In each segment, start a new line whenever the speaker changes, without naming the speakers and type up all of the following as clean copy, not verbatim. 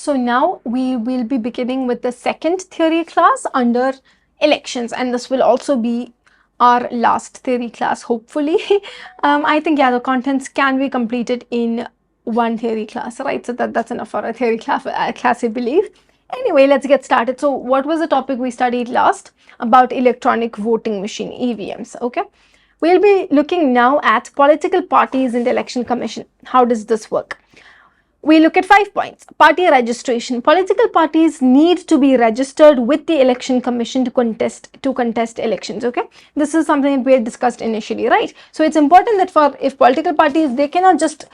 So now we will be beginning with the second theory class under elections, and this will also be our last theory class, hopefully. I think, yeah, the contents can be completed in one theory class, right? So that's enough for a theory class, I believe. Anyway, let's get started. So what was the topic we studied last? About electronic voting machine, EVMs, okay? We'll be looking now at political parties in the election commission. How does this work? We look at 5 points. Party registration. Political parties need to be registered with the election commission to contest elections. Okay, this is something that we had discussed initially, right? So it's important that if political parties, they cannot just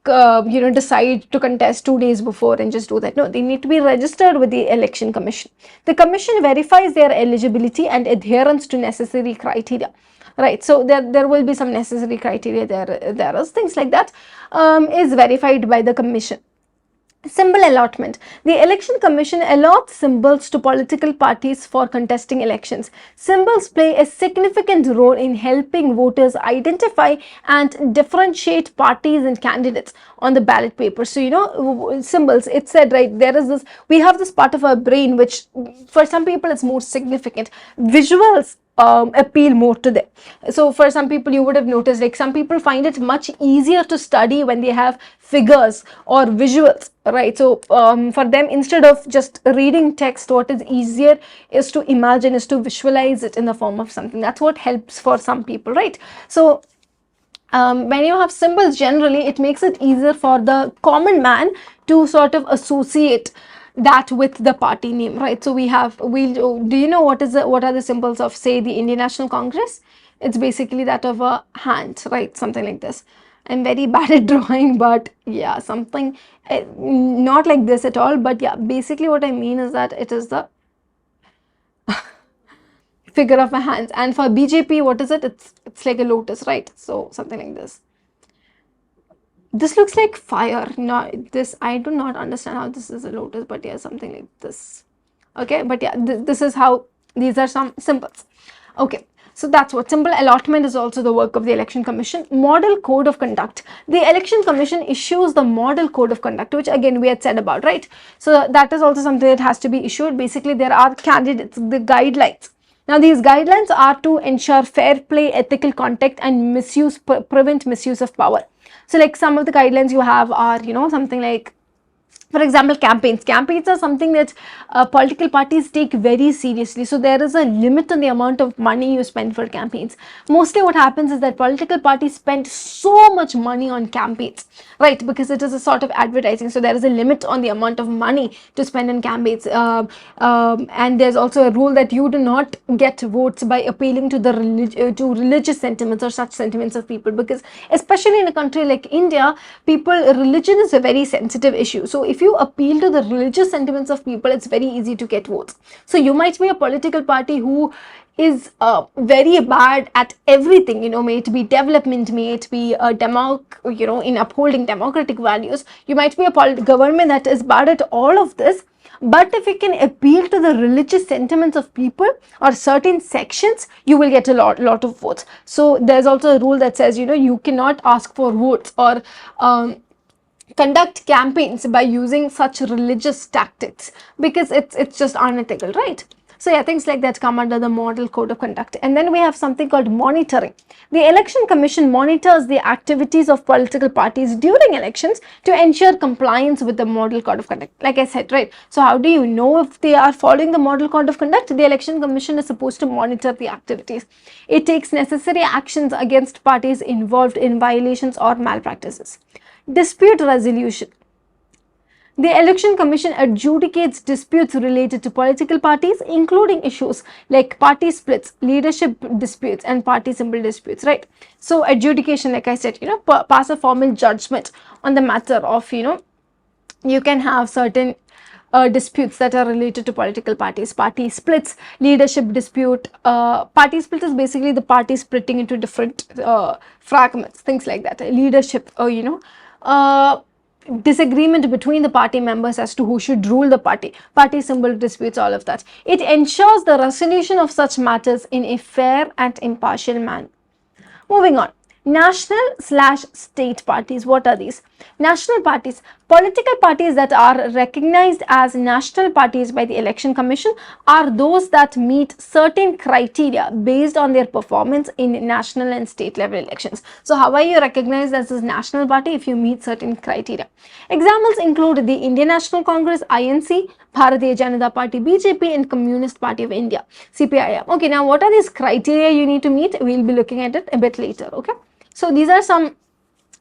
decide to contest 2 days before and just do that. No, they need to be registered with the election commission. The commission verifies their eligibility and adherence to necessary criteria. Right, so there will be some necessary criteria there is things like that is verified by the commission. Symbol allotment. The election commission allots symbols to political parties for contesting elections. Symbols play a significant role in helping voters identify and differentiate parties and candidates on the ballot paper. So symbols, it said, right, there is this, we have this part of our brain which for some people is more significant. Visuals appeal more to them. So for some people, you would have noticed, like, some people find it much easier to study when they have figures or visuals, right? So for them, instead of just reading text, what is easier is to imagine, is to visualize it in the form of something. That's what helps for some people, right? So when you have symbols, generally it makes it easier for the common man to sort of associate that with the party name, right? So do you know what are the symbols of, say, the Indian National Congress? It's basically that of a hand, right? Something like this. I'm very bad at drawing, but yeah, something not like this at all, but yeah, basically what I mean is that it is the figure of a hand. And for BJP, what is it? It's like a lotus, right? So something like this. This looks like fire. No, this, I do not understand how this is a lotus, but yeah, something like this. Okay, but yeah, this is how, these are some symbols. Okay, so that's what symbol allotment is also the work of the election commission. Model code of conduct. The election commission issues the model code of conduct, which again we had said about, right? So that is also something that has to be issued. Basically, there are candidates, the guidelines. Now, these guidelines are to ensure fair play, ethical conduct, and prevent misuse of power. So, like, some of the guidelines you have are, something like, for example, campaigns. Campaigns are something that political parties take very seriously. So there is a limit on the amount of money you spend for campaigns. Mostly what happens is that political parties spend so much money on campaigns, right? Because it is a sort of advertising. So there is a limit on the amount of money to spend on campaigns. And there's also a rule that you do not get votes by appealing to the religious sentiments or such sentiments of people. Because especially in a country like India, religion is a very sensitive issue. So if you appeal to the religious sentiments of people, it's very easy to get votes. So you might be a political party who is very bad at everything, may it be development, may it be in upholding democratic values. You might be a government that is bad at all of this, but if you can appeal to the religious sentiments of people or certain sections, you will get a lot of votes. So there's also a rule that says, you cannot ask for votes or conduct campaigns by using such religious tactics, because it's just unethical, right? So yeah, things like that come under the model code of conduct. And then we have something called monitoring. The election commission monitors the activities of political parties during elections to ensure compliance with the model code of conduct. Like I said, right? So how do you know if they are following the model code of conduct? The election commission is supposed to monitor the activities. It takes necessary actions against parties involved in violations or malpractices. Dispute resolution. The election commission adjudicates disputes related to political parties, including issues like party splits, leadership disputes, and party symbol disputes, right? So adjudication, like I said, pass a formal judgment on the matter of, you can have certain disputes that are related to political parties. Party splits, leadership dispute. Party split is basically the party splitting into different fragments, things like that. Leadership, disagreement between the party members as to who should rule the party. Party symbol disputes, all of that. It ensures the resolution of such matters in a fair and impartial manner. Moving on. National/state parties. What are these? National parties. Political parties that are recognized as national parties by the Election Commission are those that meet certain criteria based on their performance in national and state level elections. So how are you recognized as a national party? If you meet certain criteria. Examples include the Indian National Congress, INC, Bharatiya Janata Party, BJP, and Communist Party of India, CPIM. Okay, now what are these criteria you need to meet? We'll be looking at it a bit later. Okay, so these are some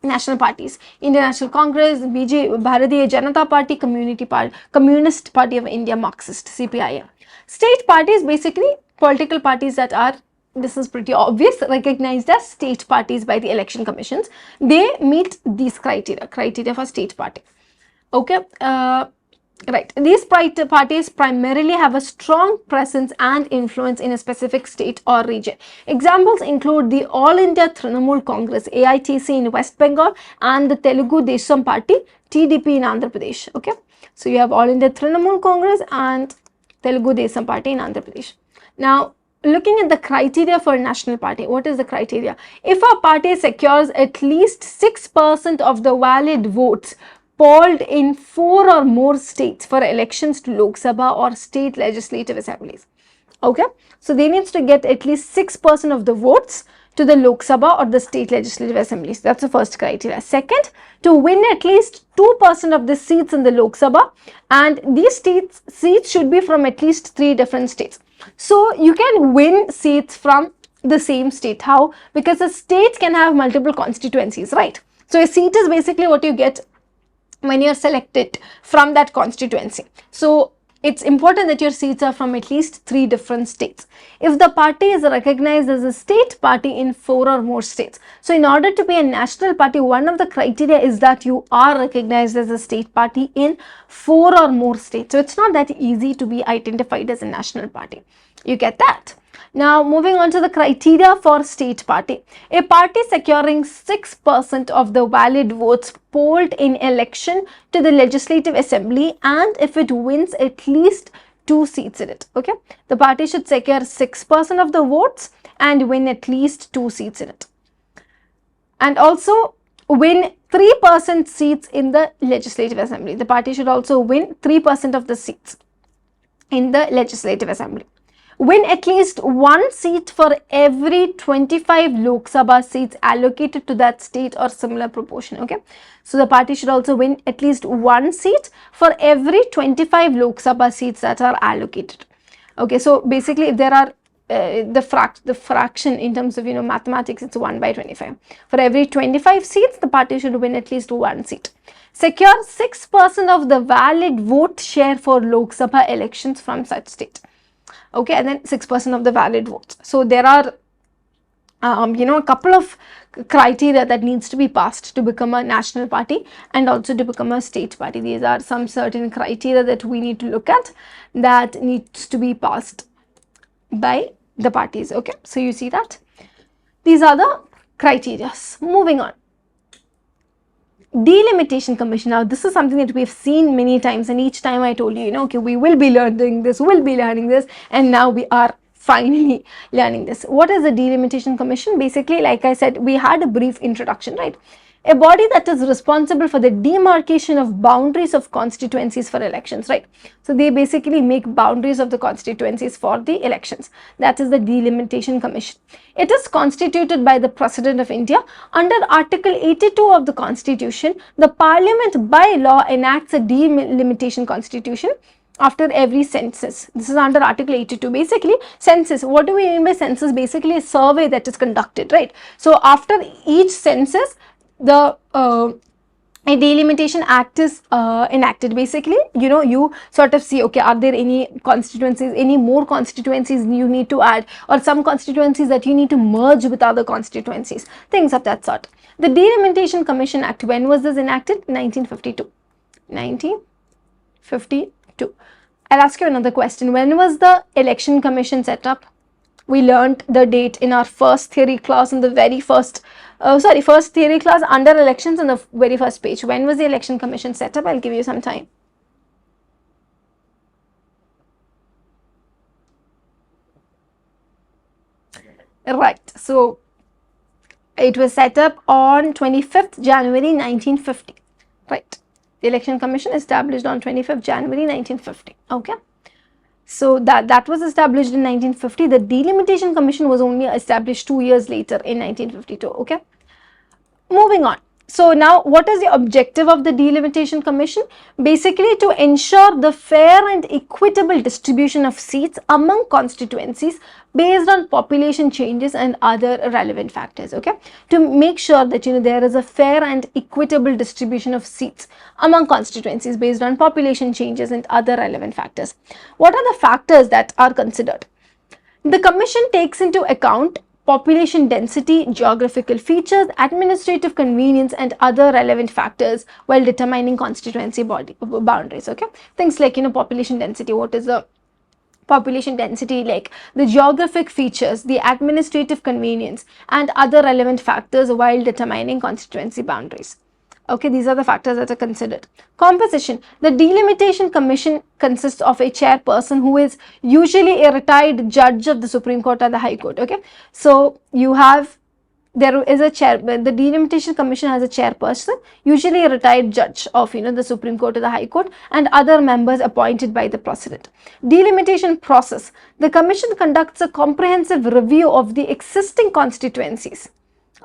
national parties: Indian National Congress, Bharatiya Janata Party, Communist Party of India, Marxist, CPIM. State parties, basically political parties that are, this is pretty obvious, recognized as state parties by the election commissions. They meet these criteria for state party. Okay, right. These parties primarily have a strong presence and influence in a specific state or region. Examples include the All India Trinamool Congress, AITC, in West Bengal, and the Telugu Desam Party, TDP, in Andhra Pradesh. Okay, so you have All India Trinamool Congress and Telugu Desam Party in Andhra Pradesh. Now, looking at the criteria for a national party, what is the criteria? If a party secures at least 6% of the valid votes polled in 4 or more states for elections to Lok Sabha or state legislative assemblies. Okay, so they need to get at least 6% of the votes to the Lok Sabha or the state legislative assemblies. That's the first criteria. Second, to win at least 2% of the seats in the Lok Sabha, and these seats should be from at least 3 different states. So you can win seats from the same state. How? Because a state can have multiple constituencies, right? So a seat is basically what you get when you're selected from that constituency. So it's important that your seats are from at least 3 different states. If the party is recognized as a state party in 4 or more states, so in order to be a national party, one of the criteria is that you are recognized as a state party in 4 or more states. So it's not that easy to be identified as a national party. You get that? Now, moving on to the criteria for state party. A party securing 6% of the valid votes polled in election to the legislative assembly, and if it wins at least 2 seats in it. Okay, the party should secure 6% of the votes and win at least 2 seats in it, and also win 3% seats in the legislative assembly. The party should also win 3% of the seats in the legislative assembly. Win at least 1 seat for every 25 Lok Sabha seats allocated to that state or similar proportion. Okay, so the party should also win at least 1 seat for every 25 Lok Sabha seats that are allocated. Okay, so basically if there are the fraction in terms of mathematics, it's 1 by 25. For every 25 seats, the party should win at least 1 seat. Secure 6% of the valid vote share for Lok Sabha elections from such state. Okay, and then 6% of the valid votes. So there are a couple of criteria that needs to be passed to become a national party and also to become a state party. These are some certain criteria that we need to look at that needs to be passed by the parties. Okay, so you see that these are the criteria. Moving on. Delimitation Commission. Now, this is something that we've seen many times, and each time I told you, okay, we will be learning this, and now we are finally learning this. What is the Delimitation Commission? Basically, like I said, we had a brief introduction, right? A body that is responsible for the demarcation of boundaries of constituencies for elections, right? So they basically make boundaries of the constituencies for the elections. That is the Delimitation Commission. It is constituted by the President of India. Under Article 82 of the Constitution, the Parliament by law enacts a delimitation constitution after every census. This is under Article 82. Basically, census, what do we mean by census? Basically, a survey that is conducted, right? So after each census, the a delimitation act is enacted. Basically, you sort of see, okay, are there any constituencies, any more constituencies you need to add, or some constituencies that you need to merge with other constituencies, things of that sort. The Delimitation Commission Act, when was this enacted? 1952. 1952. I'll ask you another question. When was the Election Commission set up? We learned the date in our first theory class in the very first theory class under elections on the very first page. When was the Election Commission set up? I'll give you some time. Right, so it was set up on 25th January 1950. right? The Election Commission established on 25th January 1950, okay? So that was established in 1950. The Delimitation Commission was only established 2 years later in 1952, okay? Moving on. So now what is the objective of the Delimitation Commission? Basically to ensure the fair and equitable distribution of seats among constituencies based on population changes and other relevant factors, okay? To make sure that there is a fair and equitable distribution of seats among constituencies based on population changes and other relevant factors. What are the factors that are considered? The commission takes into account population density, geographical features, administrative convenience, and other relevant factors while determining constituency boundaries, okay? Things like, population density. What is the population density like? The geographic features, the administrative convenience, and other relevant factors while determining constituency boundaries. Okay, these are the factors that are considered. Composition. The Delimitation Commission consists of a chairperson who is usually a retired judge of the Supreme Court or the High Court. Okay, so there is a chair. The Delimitation Commission has a chairperson, usually a retired judge of the Supreme Court or the High Court, and other members appointed by the President. Delimitation process. The Commission conducts a comprehensive review of the existing constituencies,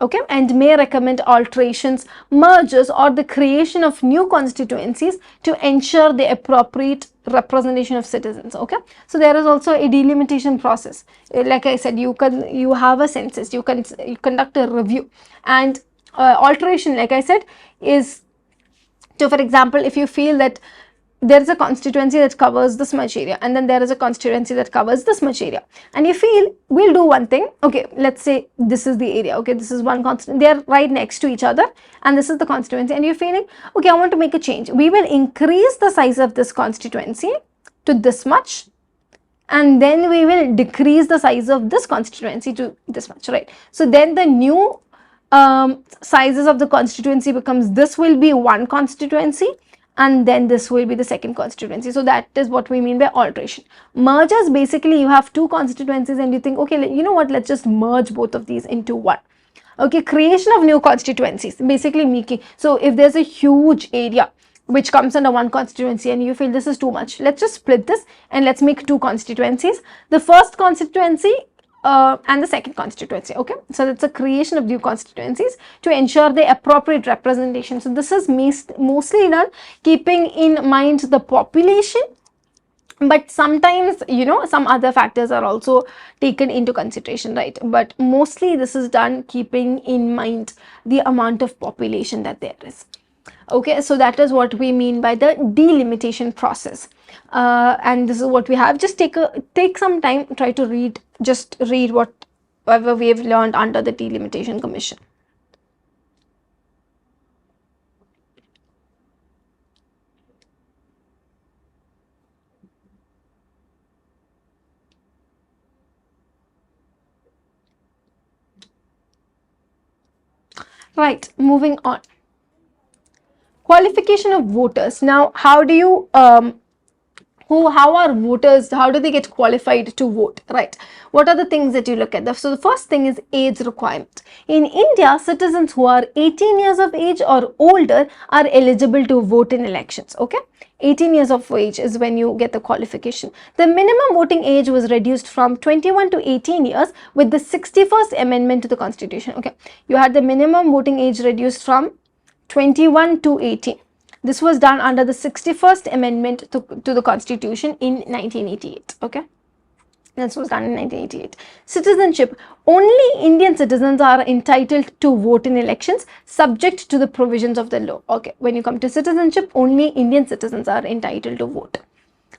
okay, and may recommend alterations, mergers, or the creation of new constituencies to ensure the appropriate representation of citizens. Okay, so there is also a delimitation process. Like I said, you have a census, you conduct a review, and alteration, like I said, is to, for example, if you feel that there is a constituency that covers this much area, and then there is a constituency that covers this much area, and you feel we'll do one thing. Okay, let's say this is the area. Okay, this is one constituency, they are right next to each other, and this is the constituency, and you're feeling, okay, I want to make a change. We will increase the size of this constituency to this much, and then we will decrease the size of this constituency to this much, right? So then the new sizes of the constituency becomes, this will be one constituency, and then this will be the second constituency. So that is what we mean by alteration. Mergers, basically you have two constituencies and you think, okay, you know what, let's just merge both of these into one. Okay, creation of new constituencies, basically making, so if there's a huge area which comes under one constituency and you feel this is too much, let's just split this and let's make two constituencies. The first constituency and the second constituency. Okay, so that's a creation of new constituencies to ensure the appropriate representation. So this is mostly done keeping in mind the population, but sometimes some other factors are also taken into consideration, right? But mostly this is done keeping in mind the amount of population that there is. Okay, so that is what we mean by the delimitation process, and this is what we have. Just take some time, try to read, just read whatever we have learned under the Delimitation Commission. Right, moving on. Qualification of voters. Now, how do you how are voters, how do they get qualified to vote, right? What are the things that you look at? So the first thing is age requirement. In India, citizens who are 18 years of age or older are eligible to vote in elections. Okay, 18 years of age is when you get the qualification. The minimum voting age was reduced from 21 to 18 years with the 61st amendment to the Constitution. Okay, you had the minimum voting age reduced from 21 to 18. This was done under the 61st amendment to the Constitution in 1988. Okay, this was done in 1988. Citizenship. Only Indian citizens are entitled to vote in elections subject to the provisions of the law. Okay, when you come to citizenship, only Indian citizens are entitled to vote,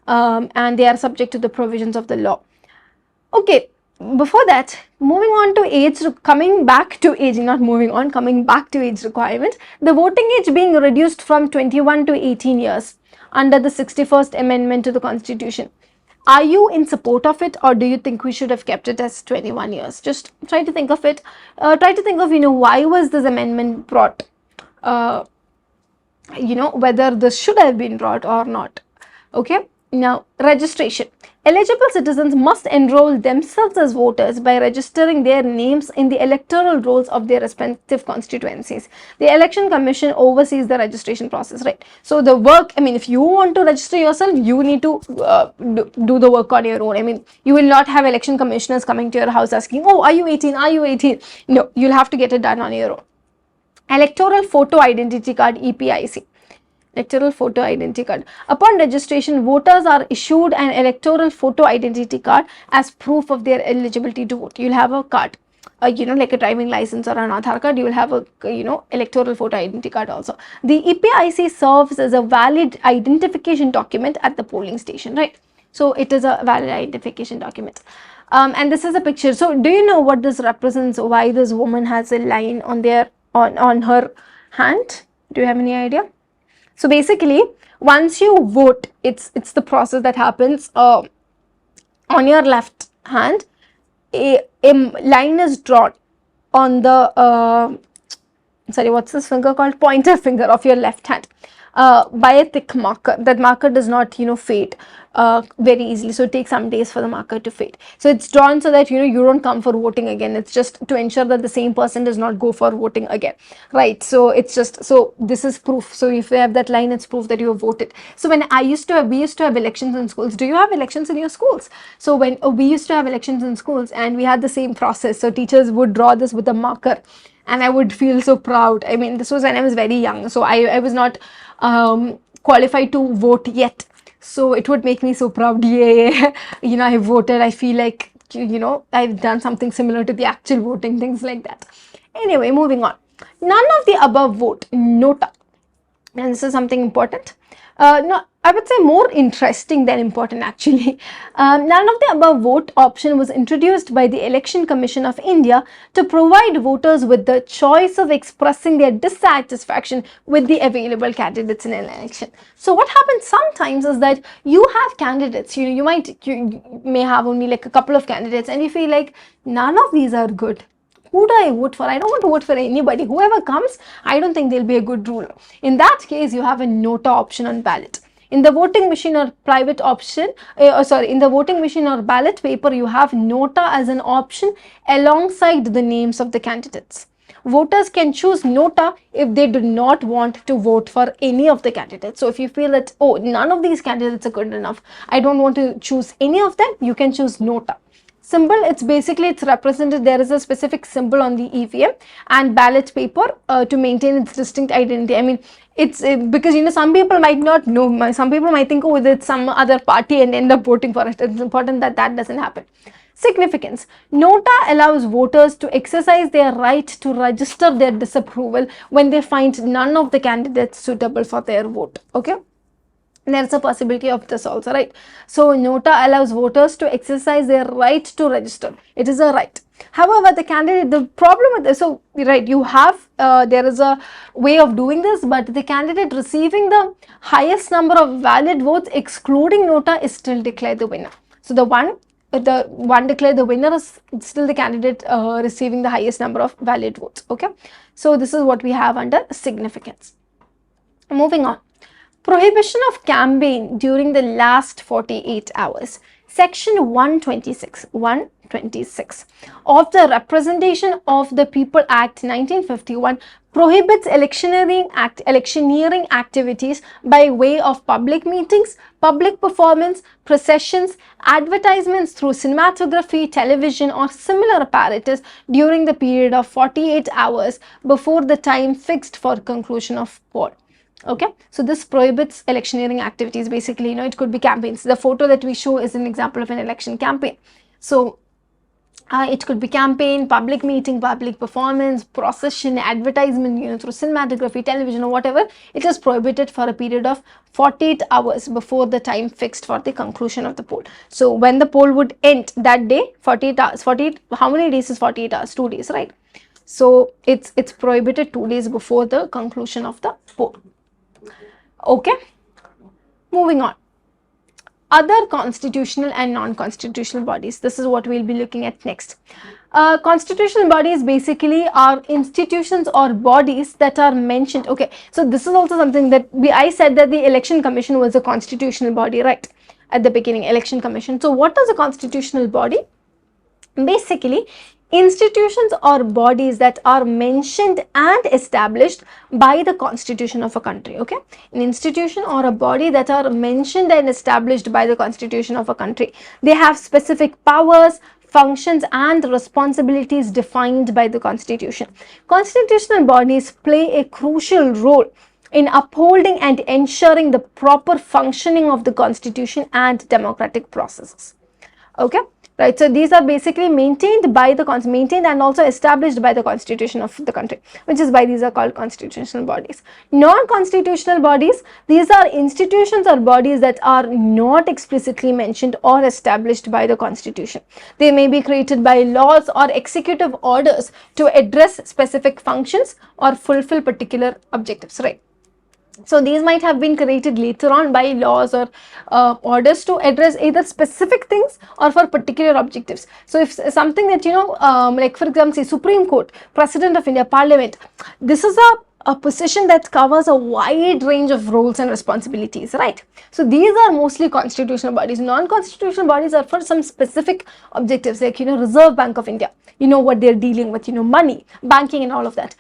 and they are subject to the provisions of the law. Okay, before that, moving on to age, coming back to age requirement, the voting age being reduced from 21 to 18 years under the 61st amendment to the Constitution. Are you in support of it, or do you think we should have kept it as 21 years? Just try to think of it. Try to think of, why was this amendment brought? Whether this should have been brought or not. Okay. Now, registration. Eligible citizens must enroll themselves as voters by registering their names in the electoral rolls of their respective constituencies. The Election Commission oversees the registration process, right? So the work, I mean, if you want to register yourself, you need to do the work on your own. I mean, you will not have election commissioners coming to your house asking, oh, are you 18? Are you 18? No, you'll have to get it done on your own. Electoral Photo Identity Card, EPIC. Electoral Photo Identity Card. Upon registration, voters are issued an electoral photo identity card as proof of their eligibility to vote. You'll have a card, like a driving license or an Aadhaar card. You will have a, electoral photo identity card also. The EPIC serves as a valid identification document at the polling station, right? So it is a valid identification document. And this is a picture. So do you know what this represents? Why this woman has a line on on her hand? Do you have any idea? So basically, once you vote, it's the process that happens on your left hand. A line is drawn on the sorry, what's this finger called? Pointer finger of your left hand by a thick marker. That marker does not fade very easily, so it takes some days for the marker to fade. So it's drawn so that you don't come for voting again. It's just to ensure that the same person does not go for voting again, right? So it's just, so this is proof. So if you have that line, it's proof that you have voted. So when we used to have elections in schools. Do you have elections in your schools? So when we used to have elections in schools, and we had the same process. So teachers would draw this with a marker, and I would feel so proud. I mean, this was when I was very young, so I was not qualified to vote yet. So it would make me so proud. Yeah, I voted. I feel like, I've done something similar to the actual voting, things like that. Anyway, moving on. None of the above vote, nota. And this is something important. No, I would say more interesting than important actually. None of the above vote option was introduced by the Election Commission of India to provide voters with the choice of expressing their dissatisfaction with the available candidates in an election. So what happens sometimes is that you have candidates, you may have only like a couple of candidates, and you feel like none of these are good. Who do I vote for? I don't want to vote for anybody. Whoever comes, I don't think they'll be a good ruler. In that case, you have a nota option on ballot. In the voting machine or private option, in the voting machine or ballot paper, you have nota as an option alongside the names of the candidates. Voters can choose nota if they do not want to vote for any of the candidates. So if you feel that, oh, none of these candidates are good enough, I don't want to choose any of them, you can choose nota. Symbol, it's represented, there is a specific symbol on the EVM and ballot paper to maintain its distinct identity. I mean, it's because some people might not know, some people might think, oh, it's some other party, and end up voting for it. It's important that that doesn't happen. Significance. Nota allows voters to exercise their right to register their disapproval when they find none of the candidates suitable for their vote. Okay. There's a possibility of this also, right? So nota allows voters to exercise their right to register. It is a right. However, the problem with this, so right, you have there is a way of doing this, but the candidate receiving the highest number of valid votes excluding nota is still declared the winner. So the one declared the winner is still the candidate receiving the highest number of valid votes. Okay, so this is what we have under significance. Moving on. Prohibition of campaign during the last 48 hours. Section 126 of the Representation of the People Act 1951 prohibits electioneering activities by way of public meetings, public performance, processions, advertisements through cinematography, television or similar apparatus during the period of 48 hours before the time fixed for conclusion of poll. Okay, so this prohibits electioneering activities. Basically, it could be campaigns. The photo that we show is an example of an election campaign. So it could be campaign, public meeting, public performance, procession, advertisement, through cinematography, television or whatever. It is prohibited for a period of 48 hours before the time fixed for the conclusion of the poll. So when the poll would end that day, 48 hours, how many days is 48 hours? 2 days, right? So it's prohibited 2 days before the conclusion of the poll. Okay, moving on. Other constitutional and non-constitutional bodies. This is what we'll be looking at next. Constitutional bodies basically are institutions or bodies that are mentioned. Okay, so this is also something that I said that the Election Commission was a constitutional body, right? at the beginning, election commission. So what is a constitutional body? Basically, institutions or bodies that are mentioned and established by the constitution of a country. Okay, an institution or a body that are mentioned and established by the constitution of a country. They have specific powers, functions and responsibilities defined by the constitution. Constitutional bodies play a crucial role in upholding and ensuring the proper functioning of the constitution and democratic processes. Okay, right. So these are basically maintained by the maintained and also established by the constitution of the country, which is why these are called constitutional bodies. Non-constitutional bodies, these are institutions or bodies that are not explicitly mentioned or established by the constitution. They may be created by laws or executive orders to address specific functions or fulfill particular objectives, right? So these might have been created later on by laws or orders to address either specific things or for particular objectives. So if something that, like for example, say Supreme Court, President of India, Parliament, this is a position that covers a wide range of roles and responsibilities, right? So these are mostly constitutional bodies. Non-constitutional bodies are for some specific objectives, like, Reserve Bank of India, what they're dealing with, money, banking and all of that.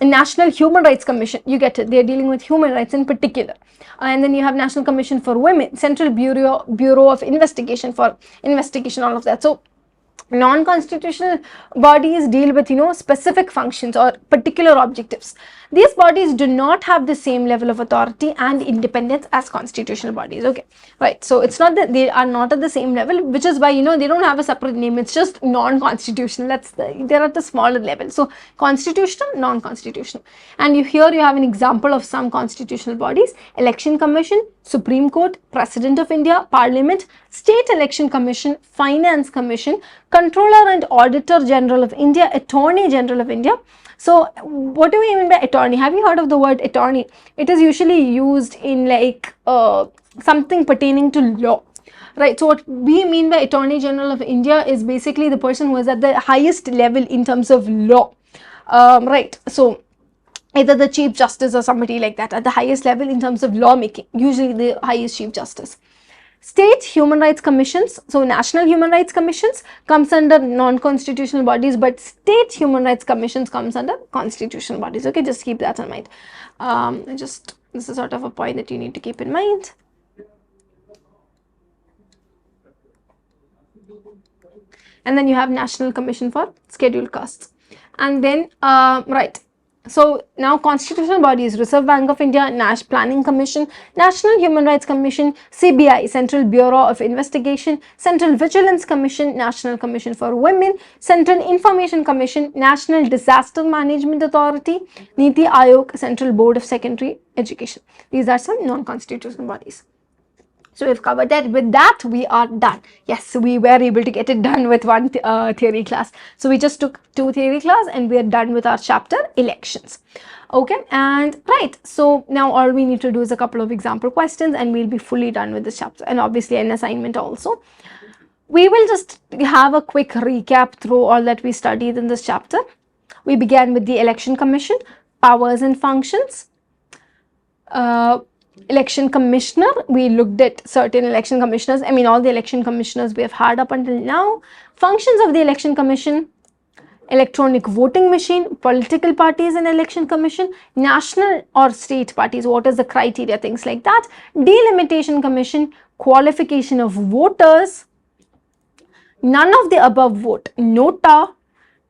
National Human Rights Commission, you get it, they're dealing with human rights in particular. And then you have National Commission for Women, Central Bureau of Investigation for investigation, all of that. So non-constitutional bodies deal with, specific functions or particular objectives. These bodies do not have the same level of authority and independence as constitutional bodies. Okay, right. So it's not that they are not at the same level, which is why, they don't have a separate name. It's just non-constitutional. They're at a smaller level. So constitutional, non-constitutional. And here you have an example of some constitutional bodies: Election Commission, Supreme Court, President of India, Parliament, State Election Commission, Finance Commission, Controller and Auditor General of India, Attorney General of India. So what do we mean by attorney? Have you heard of the word attorney? It is usually used in like something pertaining to law, right? So what we mean by Attorney General of India is basically the person who is at the highest level in terms of law, right? So either the Chief Justice or somebody like that at the highest level in terms of lawmaking, usually the highest Chief Justice. State Human Rights Commissions, so National Human Rights Commissions comes under non-constitutional bodies, but State Human Rights Commissions comes under constitutional bodies. Okay, just keep that in mind. This is sort of a point that you need to keep in mind. And then you have National Commission for Scheduled Castes. And then, right. So now constitutional bodies: Reserve Bank of India, National Planning Commission, National Human Rights Commission, CBI, Central Bureau of Investigation, Central Vigilance Commission, National Commission for Women, Central Information Commission, National Disaster Management Authority, Niti Aayog, Central Board of Secondary Education. These are some non-constitutional bodies. So we've covered that. With that, we are done. Yes, we were able to get it done with one theory class. So we just took 2 theory class and we are done with our chapter elections. Okay, and right. So now all we need to do is a couple of example questions and we'll be fully done with this chapter, and obviously an assignment also. We will just have a quick recap through all that we studied in this chapter. We began with the Election Commission, powers and functions. Election commissioner, we looked at certain election commissioners, all the election commissioners we have had up until now. Functions of the election commission: electronic voting machine, political parties in election commission, national or state parties, what is the criteria, things like that, delimitation commission, qualification of voters, none of the above vote, nota,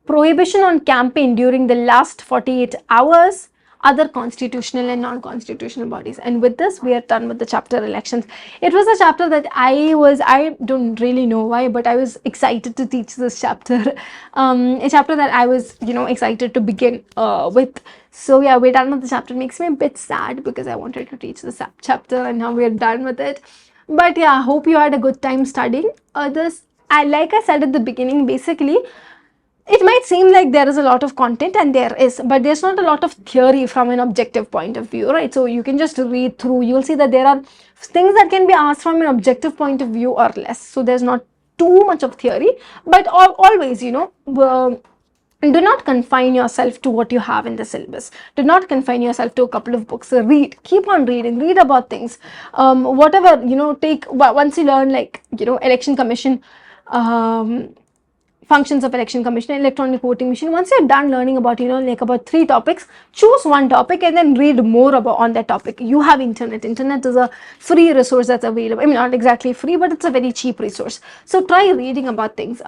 prohibition on campaign during the last 48 hours, other constitutional and non-constitutional bodies. And with this, we are done with the chapter elections. It was a chapter that I don't really know why, but I was excited to teach this chapter. A chapter that I was, excited to begin with. So yeah, we're done with the chapter. It makes me a bit sad because I wanted to teach this chapter and now we're done with it. But yeah, I hope you had a good time studying this. Like I said at the beginning, basically, it might seem like there is a lot of content, and there is, but there's not a lot of theory from an objective point of view, right? So you can just read through, you'll see that there are things that can be asked from an objective point of view or less. So there's not too much of theory, but always, And do not confine yourself to what you have in the syllabus. Do not confine yourself to a couple of books. Read, keep on reading, read about things. Whatever, take, once you learn, like, election commission, functions of election commission, electronic voting machine. Once you're done learning about, like about 3 topics, choose one topic and then read more about on that topic. You have internet. Internet is a free resource that's available. I mean, not exactly free, but it's a very cheap resource. So try reading about things.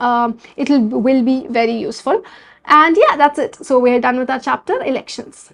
It will be very useful. And yeah, that's it. So we're done with our chapter, elections.